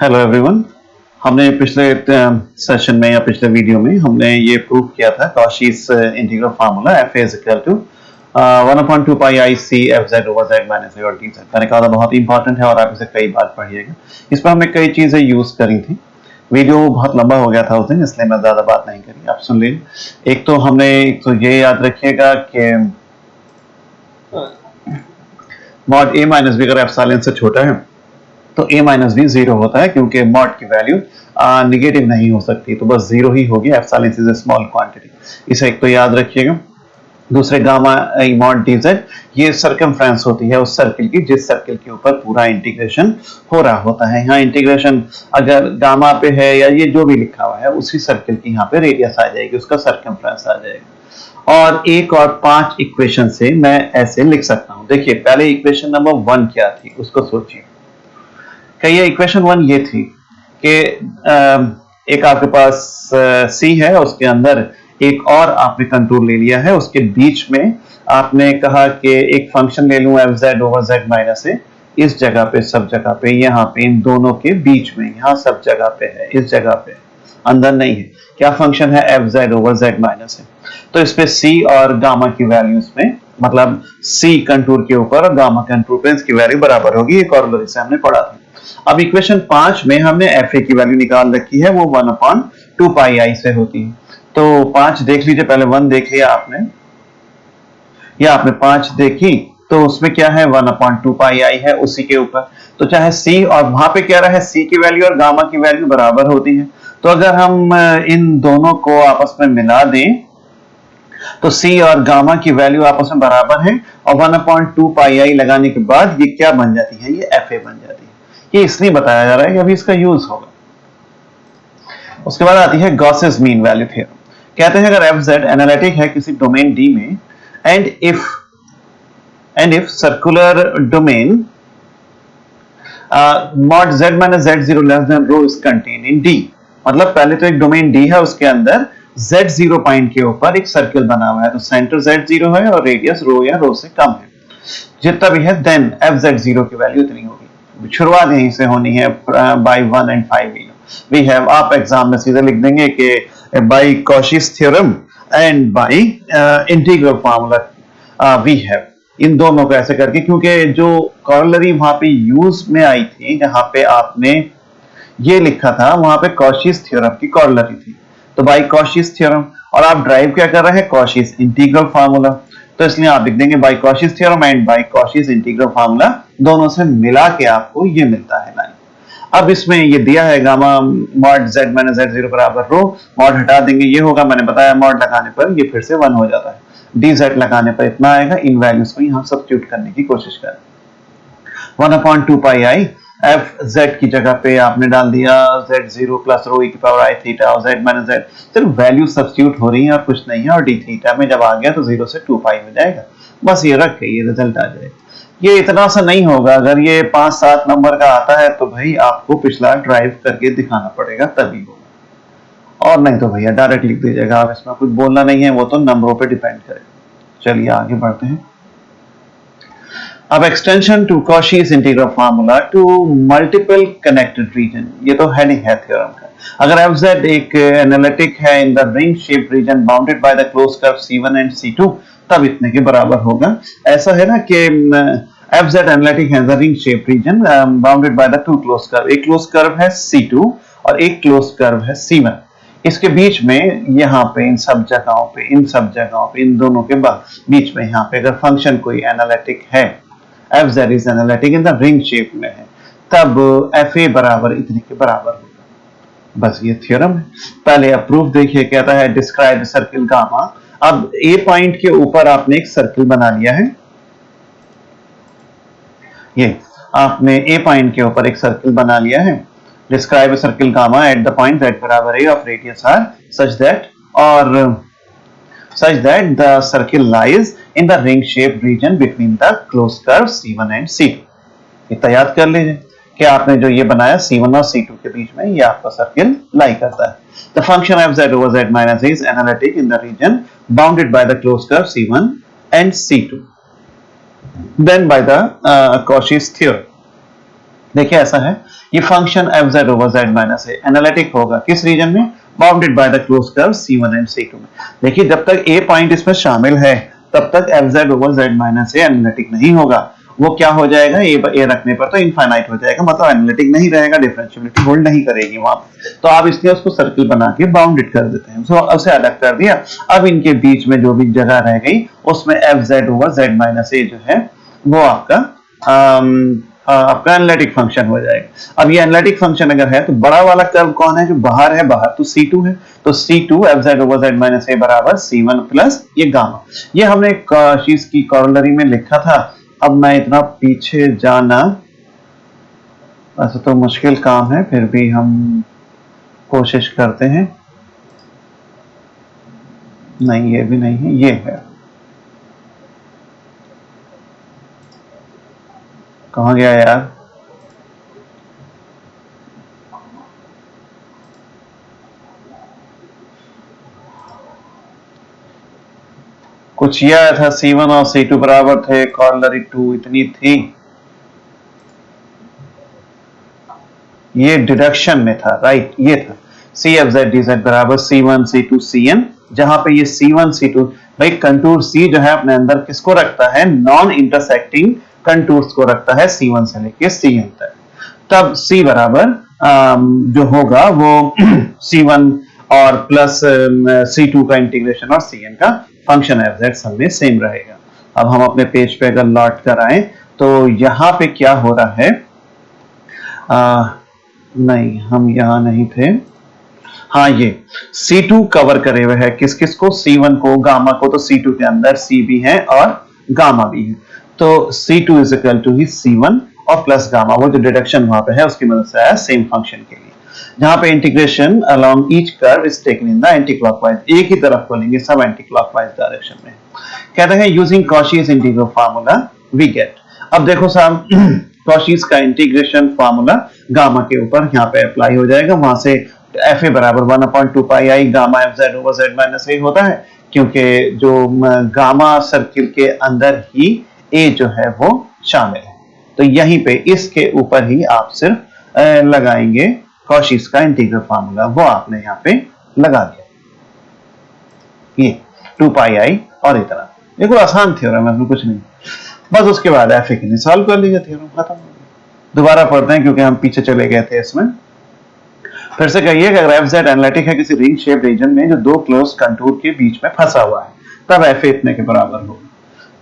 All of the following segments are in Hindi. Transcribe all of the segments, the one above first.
Hello everyone. हमने पिछले सेशन में या पिछले वीडियो में हमने ये प्रूव किया था Cauchy's integral formula f is equal to 1/2 pi I c f z over z minus a और dz। मैंने कहा था बहुत इंपॉर्टेंट है और आप इसे कई बार पढ़िएगा। इस पर हमने कई चीजें यूज करी थी। वीडियो बहुत लंबा हो गया था उस दिन, इसलिए मैं ज्यादा बात नहीं करी, आप सुन लीजिए। एक तो ये याद रखिएगा कि मॉड a माइनस b अगर एप्सिलॉन से छोटा है तो a माइनस बी जीरो होता है, क्योंकि मॉड की वैल्यू निगेटिव नहीं हो सकती, तो बस जीरो ही होगी। Epsilon is a small quantity, इसे एक तो याद रखिएगा। दूसरे गामा मॉड dz ये सरकमफ्रेंस होती है उस सर्किल की जिस सर्किल के ऊपर पूरा इंटीग्रेशन हो रहा होता है। यहाँ इंटीग्रेशन अगर गामा पे है या ये जो भी लिखा हुआ है उसी सर्किल की यहाँ पे रेडियस आ जाएगी, उसका सरकमफ्रेंस आ जाएगा। और एक और 5 इक्वेशन से मैं ऐसे लिख सकता हूँ। देखिए पहले इक्वेशन नंबर 1 क्या थी उसको सोचिए। कहिए इक्वेशन 1 ये थी कि एक आपके पास C है, उसके अंदर एक और आपने कंटूर ले लिया है, उसके बीच में आपने कहा कि एक फंक्शन ले लूं fz over z माइनस ए, इस जगह पे सब जगह पे यहाँ पे इन दोनों के बीच में, यहाँ सब जगह पे है, इस जगह पे अंदर नहीं है। क्या फंक्शन है fz over z माइनस ए। तो इस पे C और गामा की वैल्यूज में, मतलब C कंटूर के ऊपर और गामा कंटूर पे इसकी वैल्यू बराबर होगी। एक और से हमने पढ़ा था। अब इक्वेशन 5 में हमने fa की वैल्यू निकाल रखी है, वो 1/2 पाई आई से होती है। तो 5 देख लीजिए, पहले 1 देख लिया आपने, या आपने 5 देखी तो उसमें क्या है 1/2 पाई आई है उसी के ऊपर। तो चाहे C और वहां पे क्या रहा है, C की वैल्यू और गामा की वैल्यू बराबर होती है। तो अगर हम इन दोनों को आपस में मिला दें तो C और गामा की वैल्यू आपस में बराबर है, और 1/2 पाई आई लगाने के बाद ये क्या बन जाती है, ये fa बन जाती है। ये इसलिए बताया जा रहा है कि अभी इसका यूज होगा। उसके बाद आती है गॉसेस मीन वैल्यू थ्योरम। कहते हैं अगर fz एनालिटिक है किसी डोमेन D में, and if circular domain mod z minus z0 less than rho is contained in D। मतलब पहले तो एक डोमेन D है, उसके अंदर z0 पॉइंट के ऊपर एक सर्किल बना हुआ है, तो सेंटर z0 है और रेडियस रो या रो से कम है, जितना भी है, देन fz0 की वैल्यू इतनी होगी। शुरुआत यहीं से होनी है बाय 1 and 5 वी हैव। आप एग्जाम में सीधे लिख देंगे कि by Cauchy's theorem and by integral formula we have, इन दोनों को ऐसे करके, क्योंकि जो कॉरोलरी वहां पे यूज में आई थी जहां पे आपने ये लिखा था वहां पे कॉशी's थ्योरम की कॉरोलरी थी, तो बाय कॉशी's थ्योरम। और आप ड्राइव क्या कर रहे हैं, कॉशी's इंटीग्रल फार्मूला, तो इसलिए आप लिख देंगे by Cauchy's theorem and by Cauchy's integral formula, दोनों से मिला के आपको ये मिलता है लाइन। अब इसमें ये दिया है gamma mod z minus z0 बराबर रो, मॉड हटा देंगे ये होगा, मैंने बताया मॉड लगाने पर ये फिर से 1 हो जाता है, dz लगाने पर इतना आएगा। इन वैल्यूज को यहाँ सब्स्टिट्यूट करने की कोशिश करें। 1/2 पाई आई fz की जगह पे आपने डाल दिया z0 प्लस रो e की पावर i थीटा और z माइनस z, सिर्फ वैल्यू सब्स्टिट्यूट हो रही है और कुछ नहीं है, और d थीटा में जब आ गया तो 0 से 2 पाई हो जाएगा, बस ये रख के ये रिजल्ट आ जाएगा। ये इतना सा नहीं होगा, अगर ये 5-7 नंबर का आता है तो भाई आपको पिछला ड्राइव करके दिखाना पड़ेगा तभी होगा, और नहीं तो भैया डायरेक्ट लिख दीजिएगा आप, इसमें कुछ बोलना नहीं है, वो तो नंबरों पे डिपेंड करेगा। चलिए आगे बढ़ते हैं। अब extension to Cauchy's integral formula to multiple connected region, ये तो हेडिंग है थ्योरम का। अगर fz एक एनालिटिक है in the ring shape reason bounded by the close curve c1 and c2, तब इतने के बराबर होगा। ऐसा है ना कि fz एनालिटिक है the ring shape reason bounded by the two close curve, एक क्लोज कर्व है c2 और एक क्लोज कर्व है c1। इसके बीच में यहाँ पे इन सब जगहों पे इन दोनों के बीच में यहाँ पे अगर फंक्शन कोई एनालिटिक है, fz is analytic in the ring shape में है, तब fa बराबर इतने के बराबर होगा। बस ये थ्योरम है। पहले अब प्रूफ देखिए, कहता है डिस्क्राइब सर्किल गामा। अब ए पॉइंट के ऊपर आपने एक सर्किल बना लिया है, ये आपने ए पॉइंट के ऊपर एक सर्किल बना लिया है। Describe circle gamma at the point z बराबर a of radius r such that the circle lies in the ring shaped region between the closed curves c1 and c2। इतना याद कर लीजिए कि आपने जो ये बनाया c1 और c2 के बीच में, ये आपका सर्किल लाई करता है। The function fz over z minus a is analytic in the region bounded by the closed curve c1 and c2, then by the Cauchy's theorem। देखिए ऐसा है, ये function f z over z minus a analytic होगा किस रीजन में, bounded by the close curve C1 and C2 में। देखिए जब तक ए पॉइंट इसमें शामिल है तब तक f z over z minus a analytic नहीं होगा। वो क्या हो जाएगा, ए रखने पर तो इनफाइनाइट हो जाएगा, मतलब एनालिटिक नहीं रहेगा, डिफरेंशियबिलिटी होल्ड नहीं करेगी वहां पे। तो आप इसलिए उसको सर्किल बना के बाउंडेड कर देते हैं, उसे अलग कर दिया। अब इनके बीच में जो भी जगह रह गई उसमें f z over z minus a जो है वो आपका एनालिटिक फंक्शन हो जाएगा। अब ये एनालिटिक फंक्शन अगर है तो बड़ा वाला कर्व कौन है जो बाहर है, बाहर तो C2 है, तो C2 f z over z minus a बराबर C1 प्लस ये गामा। ये हमने चीज की कॉरोलरी में लिखा था। अब मैं इतना पीछे जाना ऐसा तो मुश्किल काम है, फिर भी हम कोशिश करते हैं। नहीं ये भी नहीं है, ये है, कहाँ गया यार, कुछ ये आया था C1 और C2 बराबर थे, कॉर्नरी 2 इतनी थी, ये डिडक्शन में था, राइट, ये था C F Z D Z बराबर C1 C2 Cn, जहां पे ये C1 C2 भाई कंटूर C जो है अपने अंदर किसको रखता है, नॉन इंटरसेक्टिंग कंटूर्स को रखता है C1 से लेके Cn तक। तब C बराबर जो होगा वो C1 और प्लस C2 का इंटीग्रेशन और Cn का फंक्शन एफ जेड सब में सेम रहेगा। अब हम अपने पेज पे अगर लौट कर आए तो यहाँ पे क्या हो रहा है, नहीं हम यहाँ नहीं थे, हाँ ये C2 कवर करे हुए है किस किस को, C1 को, गामा को, तो C2 के अंदर C भी है और गामा भी है, तो C2 is equal to he C1 और प्लस गामा, वो जो डिडक्शन वहां पे है उसकी मदद से आया सेम फंक्शन के लिए, जहां पे integration along each curve is taken in the anti clockwise, एक ही तरफ को लेंगे, सब एंटी क्लॉकवाइज डायरेक्शन में। कहते हैं using Cauchy's integral formula we get. अब देखो साहब कॉशीज का इंटीग्रेशन फार्मूला गामा के ऊपर यहाँ पे अप्लाई हो जाएगा, वहां से एफ ए बराबर 1/2 pi i gamma f z over z minus a होता है, क्योंकि जो गामा सर्किल के अंदर ही ए जो है वो शामिल है, तो यहीं पे इसके ऊपर ही आप सिर्फ लगाएंगे कॉशीज का इंटीग्रल फार्मूला, वो आपने यहाँ पे लगा दिया, ये 2 पाई आई और इतना, देखो आसान थ्योरम है, कुछ नहीं, बस उसके बाद एफ ए के लिए सॉल्व कर लीजिए, थ्योरम खत्म हो गया। दोबारा पढ़ते हैं क्योंकि हम पीछे चले गए थे इसमें। फिर से कहिए कि अगर एफ जेड एनालिटिक है किसी रिंग शेप रीजन में जो दो क्लोज कंटूर के बीच में फंसा हुआ है, तब एफ ए इतने के बराबर होगा।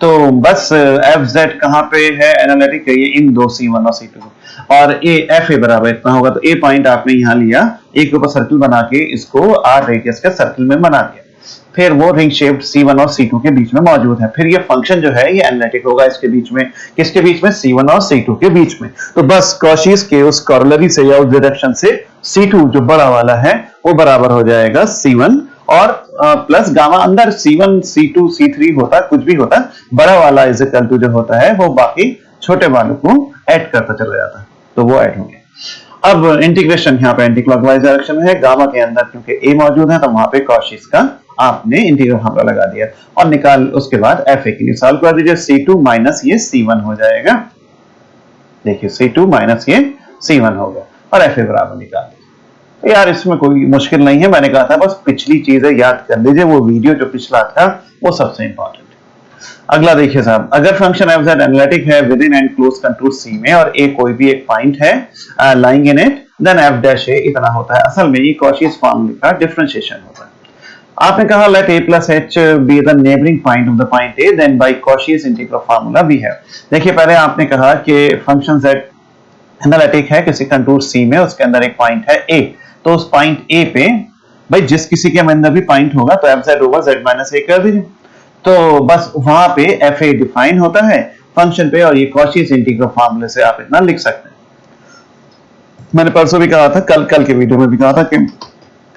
तो बस एफ जेड कहां पे है एनालिटिक, कहिए इन दो C1 और C2, और ए एफ ए बराबर इतना होगा, तो ए पॉइंट आपने यहां लिया, एक के ऊपर सर्किल बना के इसको आर रेडियस के सर्किल में बना दिया, फिर वो रिंग शेप्ड C1 और C2 के बीच में मौजूद है, फिर ये फंक्शन जो है ये एनालिटिक होगा इसके बीच में, किसके बीच में, C1 और C2 के बीच में। तो बस कॉशीज के उस कॉरोलरी से या उस डायरेक्शन से C2 जो बड़ा वाला है वो बराबर हो जाएगा C1 और प्लस गामा, अंदर C1 C2 C3 होता कुछ भी होता, बड़ा वाला इज इक्वल टू जो होता है वो बाकी छोटे वालों को ऐड करता चला जाता है, तो वो ऐड होंगे। अब इंटीग्रेशन यहाँ पे एंटी क्लॉकवाइज डायरेक्शन में है, गामा के अंदर क्योंकि ए मौजूद है तो वहां पे कॉशीज का आपने इंटीग्रल फार्मूला लगा दिया और निकाल, उसके बाद एफ ए के लिए सॉल्व कर दीजिए, C2 माइनस ये C1 हो जाएगा, देखिए C2 माइनस ये C1 होगा और एफ ए बराबर निकाल दीजिए। तो यार इसमें कोई मुश्किल नहीं है, मैंने कहा था बस पिछली चीजें याद कर लीजिए, वो वीडियो जो पिछला था वो सबसे इंपॉर्टेंट है। अगला देखिए साहब, अगर फंक्शन एफ जेड एनालिटिक है within and close contour C में और ए कोई भी एक पॉइंट है lying in it, then f dash a इतना होता है। असल में ये कॉशीज फार्मूले का डिफरेंशिएशन होता है। आपने कहा let a plus h be the neighboring point of the point a, then by Cauchy's integral formula we have। देखिए पहले आपने कहा कि फंक्शन z एनालिटिक है किसी कंटूर C में, उसके अंदर एक पॉइंट है a, तो उस पॉइंट a पे भाई जिस किसी के अंदर भी पॉइंट होगा तो f z over z minus a कर दीजिए, तो बस वहां पे एफ ए डिफाइन होता है फंक्शन पे, और ये Cauchy's इंटीग्रल फार्मूले से आप इतना लिख सकते हैं। मैंने परसों भी कहा था, कल के वीडियो में भी कहा था कि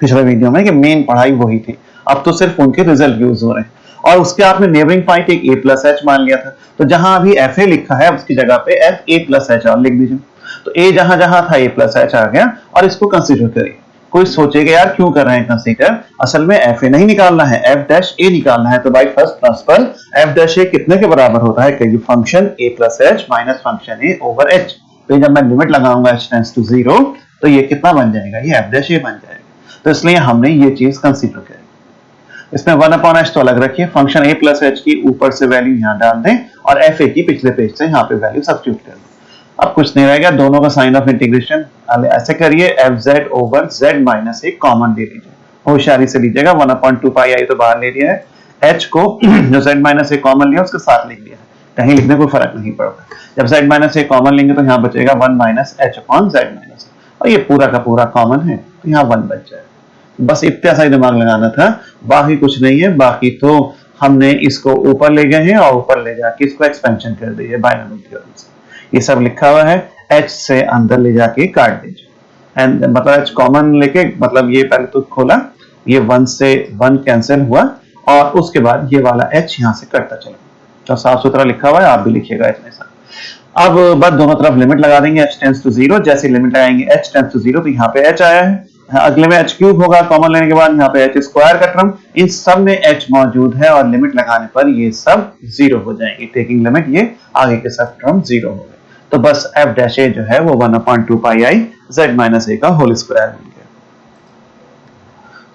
पिछले वीडियो में, कि मेन पढ़ाई वही थी, अब तो सिर्फ उनके रिजल्ट यूज हो रहे हैं। और उसके आपने नेबरिंग पॉइंट एक a प्लस एच मान लिया था, तो जहां अभी एफ ए लिखा है उसकी जगह पे एफ ए प्लस एच और लिख दीजिए, तो a जहां जहां था a प्लस एच आ गया, और इसको कंसीडर करिए। कोई सोचेगा यार क्यों कर रहे हैं कंसीडर, असल में एफ ए नहीं निकालना है, एफ डैश ए निकालना है, तो by first principle f dash a कितने के बराबर होता है, कहिए function a plus h minus function a over h, तो जब मैं लिमिट लगाऊंगा h टेंड्स टू 0 तो ये कितना बन जाएगा, ये f डैश a बन जाएगा। तो इसलिए हमने ये चीज कंसीडर करी। इसमें 1/h तो अलग रखिए, फंक्शन a प्लस h की ऊपर से वैल्यू यहाँ डाल दें और f a की पिछले पेज से यहाँ पे वैल्यू सब्स्टिट्यूट कर दें। अब कुछ नहीं रहेगा, दोनों का साइन ऑफ इंटीग्रेशन ऐसे करिए, fz over z minus a common ले लीजिए, होशियारी से लीजिएगा। 1/2 पाई आई तो बाहर ले लिया है, h को जो z माइनस a कॉमन लिया उसके साथ लिख दिया है, कहीं लिखने कोई फर्क नहीं पड़ता। जब z माइनस a कॉमन लेंगे तो यहाँ बचेगा 1 minus h upon z minus, और ये पूरा का पूरा कॉमन है तो यहाँ 1 बच जाएगा। बस इतना सा ही दिमाग लगाना था, बाकी कुछ नहीं है। बाकी तो हमने इसको ऊपर ले गए हैं और ऊपर ले जाके इसको एक्सपेंशन कर दी है बाइनोमियल थ्योरम से। ये सब लिखा हुआ है, h से अंदर ले जाके काट दीजिए, एंड मतलब h कॉमन लेके, मतलब ये पहले तो खोला, ये 1 से 1 कैंसिल हुआ और उसके बाद ये वाला h यहाँ से कटता चला। तो साफ सुथरा लिखा हुआ है, आप भी लिखिएगा इतने साथ। अब बस दोनों तरफ लिमिट लगा देंगे, h टेंड्स टू 0, जैसे लिमिट लगाएंगे h टेंड्स टू 0 तो यहाँ पे h आया है, अगले में h क्यूब होगा कॉमन लेने के बाद, यहाँ पे h स्क्वायर का टर्म, इन सब में h मौजूद है और लिमिट लगाने पर ये सब 0 हो जाएंगे। टेकिंग लिमिट ये आगे के सब टर्म 0 हो गए, तो बस f डैश a जो है वो 1/2 pi I z minus a का होल स्क्वायर बन गया।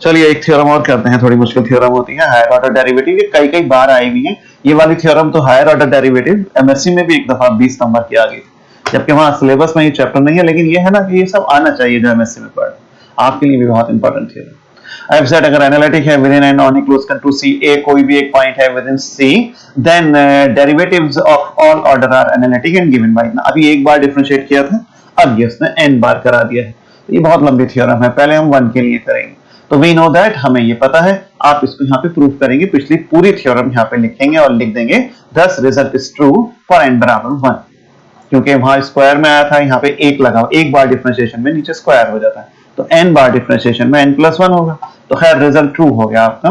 चलिए एक थ्योरम और करते हैं, थोड़ी मुश्किल थ्योरम होती है, हायर ऑर्डर डेरिवेटिव। ये कई बार आई हुई है, ये वाली थ्योरम तो हायर ऑर्डर डेरिवेटिव एमएससी में भी एक दफा 20 नंबर की आ गई थी, जबकि वहां सिलेबस में ये चैप्टर नहीं है, लेकिन ये है ना कि ये सब आना चाहिए जो एमएससी में पढ़, आपके लिए भी बहुत इंपॉर्टेंट थ्योरम। एफ जेड अगर एनालिटिक है within and on close to C, a कोई भी एक पॉइंट है within C, then derivatives of all order are analytic and given by. अभी एक बार डिफरेंशिएट किया था, अब ये उसने n बार करा दिया है। तो ये बहुत लंबी थ्योरम है, पहले हम 1 के लिए करेंगे। तो वी नो दैट, हमें ये पता है, आप इसको यहाँ पे प्रूव करेंगे, पिछली पूरी थ्योरम यहाँ पे लिखेंगे और लिख देंगे दस result is true for n बराबर 1, क्योंकि वहां स्क्वायर में आया था, यहाँ पे एक लगाओ, एक बार डिफरेंशिएशन में नीचे स्क्वायर हो जाता है, तो n बार डिफरेंशिएशन में n+1 होगा, तो खैर रिजल्ट ट्रू हो गया आपका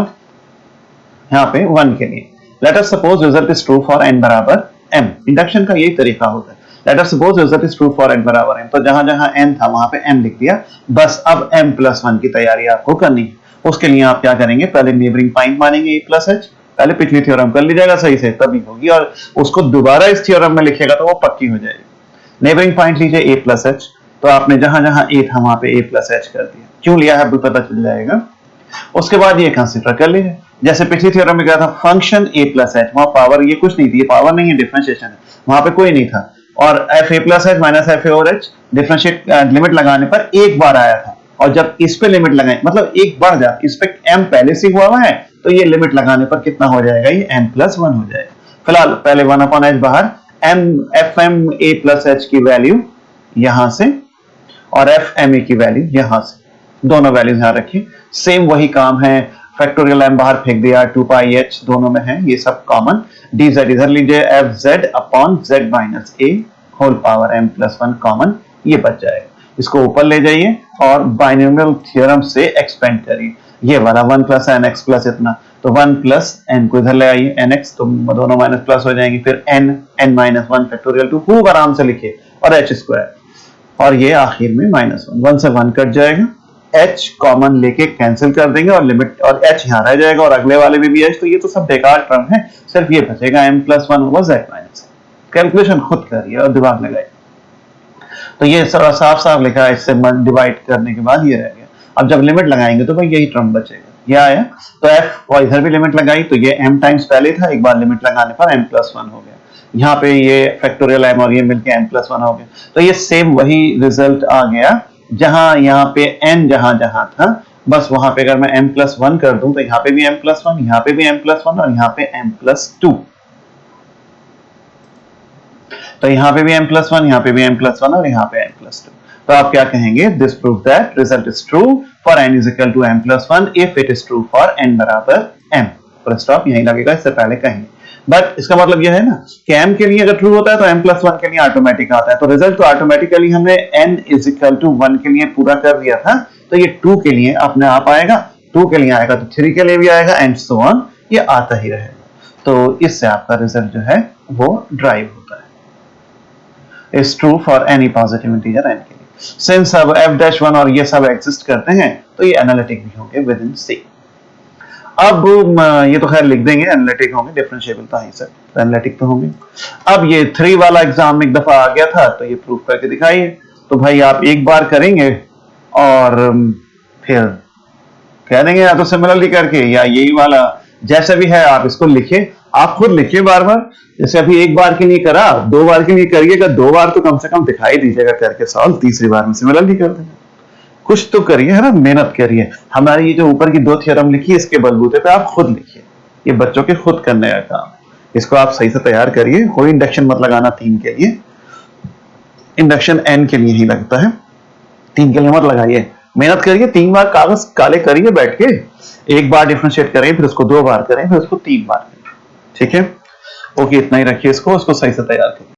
यहाँ पे 1 के लिए। Let us suppose result is true for n बराबर m। इंडक्शन का यही तरीका होता है। Let us suppose result is true for n बराबर m, तो जहां जहां n था वहां पे m लिख दिया। बस अब m+1 की तैयारी आपको करनी है। उसके लिए आप क्या करेंगे, पहले नेबरिंग पॉइंट मानेंगे a+h, पहले पिछली थ्योरम कर लीजिएगा सही से, तभी होगी, और उसको दोबारा इस थ्योरम में लिखेगा तो वो पक्की हो जाएगी। नेबरिंग पॉइंट लीजिए a+h, तो आपने जहां जहां a था वहां पे a+h कर दिया, क्यों लिया है पता चल जाएगा। उसके बाद ये कंसीडर कर लीजिए, जैसे पिछली थ्योरम में क्या था, फंक्शन a+h, वहां पावर ये कुछ नहीं थी, ये पावर नहीं है, डिफरेंशिएशन है, वहां पे कोई नहीं था, और fa+h माइनस fa और h डिफरेंशिएट लिमिट लगाने पर एक बार आया था, और जब इस पे लिमिट लगाएं मतलब एक बढ़ जाए, इस पे m पहले से हुआ है, तो ये लिमिट लगाने पर कितना हो जाएगा, ये m+1 हो जाएगा। फिलहाल पहले 1/h बाहर, fm a+h की वैल्यू यहां से और fma की वैल्यू यहां से, दोनों वैल्यूज यहां रखिए। सेम वही काम है, फैक्टोरियल m बाहर फेंक दिया, 2 पाई h दोनों में है, ये सब कॉमन, dz इधर लीजिए, fz upon z minus a whole power m+1 common, ये बच जाएगा। इसको ऊपर ले जाइए और बाइनोमियल थ्योरम से एक्सपेंड करिए, ये वाला 1 प्लस एन एक्स प्लस इतना, तो 1 प्लस एन को इधर ले आइए, एन एक्स, तो दोनों माइनस प्लस हो जाएंगे, फिर एन, एन माइनस 1 फैक्टोरियल 2 खूब आराम से लिखिए, और एच स्क्वायर, और ये आखिर में -1, 1 से 1 कट जाएगा, h कॉमन लेके कैंसिल कर देंगे और लिमिट, और h यहाँ रह जाएगा और अगले वाले में भी h, तो ये तो सब बेकार टर्म है, सिर्फ ये बचेगा m+1 over z minus. Calculation खुद करिए और दिमाग लगाइए। तो ये साफ साफ लिखा है, इससे डिवाइड करने के बाद ये रह गया। अब जब लिमिट लगाएंगे तो भाई यही टर्म बचेगा, ये आया, तो f और इधर भी लिमिट लगाई, तो ये m टाइम्स पहले था, एक बार लिमिट लगाने पर m+1 हो गया, यहाँ पे ये फैक्टोरियल m और ये मिलके m+1 हो गया, तो ये सेम वही रिजल्ट आ गया, जहां यहाँ पे n जहां जहां था, बस वहां पे अगर मैं m+1 कर दूं तो यहाँ पे भी m+1, यहाँ पे भी m+1 और यहाँ पे m+2, तो यहाँ पे भी m+1, यहाँ पे भी m+1 और यहाँ पे m+2। तो आप क्या कहेंगे, this prove that result is true for n is equal to m+1 if it is true for n बराबर m। फुल स्टॉप यहीं लगेगा, इससे पहले कहेंगे। बट इसका मतलब यह है ना कि m के लिए अगर ट्रू होता है तो m+1 के लिए ऑटोमेटिक आता है, तो रिजल्ट तो ऑटोमेटिकली हमने n इज इक्वल टू 1 के लिए पूरा कर दिया था, तो ये 2 के लिए अपने आप आएगा, 2 के लिए आएगा तो 3 के लिए भी आएगा, एंड सो ऑन, ये आता ही रहेगा। तो इससे आपका रिजल्ट जो है वो ड्राइव होता है, is true for any positive integer n के लिए। Since अब f-1 और ये सब एग्जिस्ट करते हैं, तो ये एनालिटिक भी होंगे विद इन C। अब ये तो खैर लिख देंगे, एनालिटिक होंगे, डिफरेंशिएबल तो है सर, तो एनालिटिक तो होंगे। अब ये 3 वाला एग्जाम एक दफा आ गया था, तो ये प्रूफ करके दिखाइए। तो भाई आप एक बार करेंगे और फिर कह देंगे या तो सिमिलरली करके या यही वाला जैसा भी है आप इसको लिखिए, आप खुद लिखिए बार बार। जैसे अभी एक बार के लिए करा, 2 बार के लिए करिएगा, 2 बार तो कम से कम दिखाई दीजिएगा करके सॉल्व, तीसरी बार में सिमिलरली कर देंगे। कुछ तो करिए, है ना, मेहनत करिए। हमारी ये जो ऊपर की 2 थ्योरम लिखी है, इसके बलबूते पे आप खुद लिखिए, ये बच्चों के खुद करने का काम है। इसको आप सही से तैयार करिए, कोई इंडक्शन मत लगाना 3 के लिए, इंडक्शन n के लिए ही लगता है, 3 के लिए मत लगाइए। मेहनत करिए, 3 बार कागज काले करिए बैठ के, एक बार डिफरेंशिएट करें, फिर उसको 2 बार करें, फिर उसको 3 बार करें, ठीक है। ओके, इतना ही रखिए इसको सही से तैयार करिए।